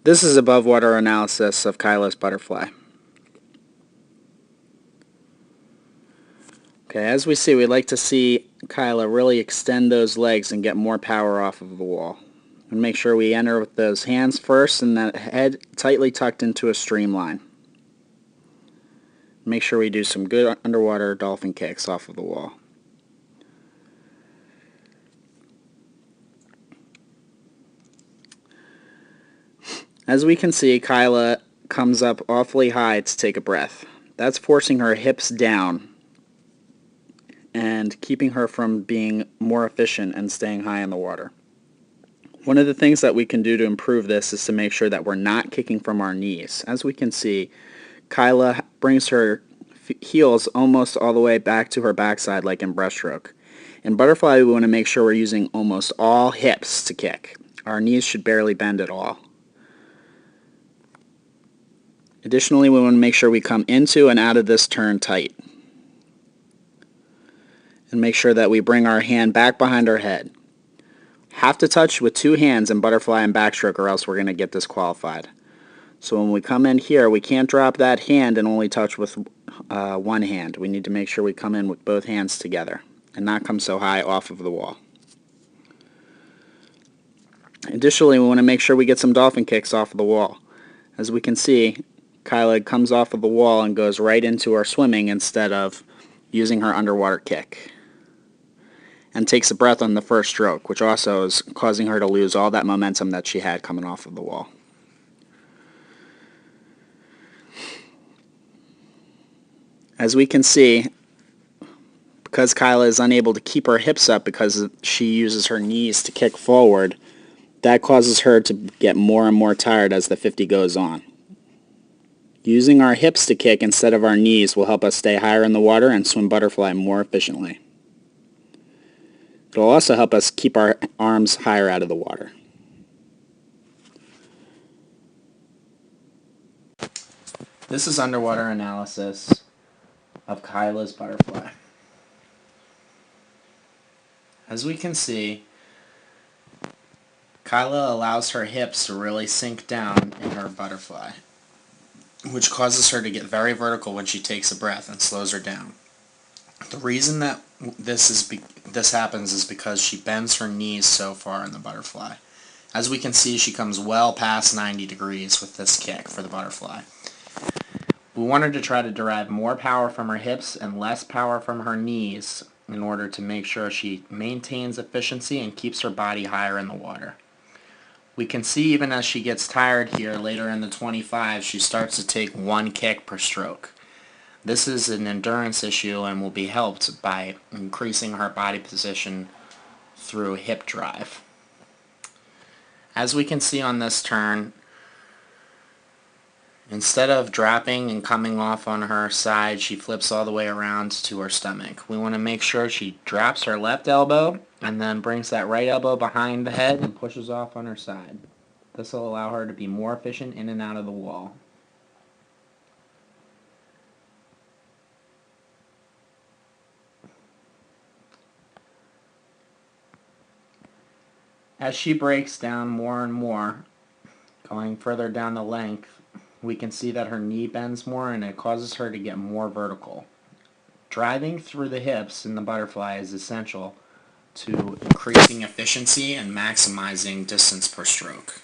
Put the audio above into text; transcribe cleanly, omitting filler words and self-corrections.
This is above water analysis of Kyla's butterfly. Okay, as we see, we'd like to see Kyla really extend those legs and get more power off of the wall. And make sure we enter with those hands first and that head tightly tucked into a streamline. Make sure we do some good underwater dolphin kicks off of the wall. As we can see, Kyla comes up awfully high to take a breath. That's forcing her hips down and keeping her from being more efficient and staying high in the water. One of the things that we can do to improve this is to make sure that we're not kicking from our knees. As we can see, Kyla brings her heels almost all the way back to her backside like in breaststroke. In butterfly, we want to make sure we're using almost all hips to kick. Our knees should barely bend at all. Additionally, we want to make sure we come into and out of this turn tight. And make sure that we bring our hand back behind our head. Have to touch with two hands in butterfly and backstroke or else we're going to get disqualified. So when we come in here, we can't drop that hand and only touch with one hand. We need to make sure we come in with both hands together and not come so high off of the wall. Additionally, we want to make sure we get some dolphin kicks off of the wall. As we can see, Kyla comes off of the wall and goes right into our swimming instead of using her underwater kick. And takes a breath on the first stroke, which also is causing her to lose all that momentum that she had coming off of the wall. As we can see, because Kyla is unable to keep her hips up because she uses her knees to kick forward, that causes her to get more and more tired as the 50 goes on. Using our hips to kick instead of our knees will help us stay higher in the water and swim butterfly more efficiently. It will also help us keep our arms higher out of the water. This is underwater analysis of Kyla's butterfly. As we can see, Kyla allows her hips to really sink down in her butterfly, which causes her to get very vertical when she takes a breath and slows her down. The reason that this happens is because she bends her knees so far in the butterfly. As we can see, she comes well past 90 degrees with this kick for the butterfly. We want her to try to derive more power from her hips and less power from her knees in order to make sure she maintains efficiency and keeps her body higher in the water. We can see even as she gets tired here later in the 25, she starts to take one kick per stroke. This is an endurance issue and will be helped by increasing her body position through hip drive. As we can see on this turn, instead of dropping and coming off on her side, she flips all the way around to her stomach. We want to make sure she drops her left elbow and then brings that right elbow behind the head and pushes off on her side. This will allow her to be more efficient in and out of the wall. As she breaks down more and more, going further down the length, we can see that her knee bends more and it causes her to get more vertical. Driving through the hips in the butterfly is essential to increasing efficiency and maximizing distance per stroke.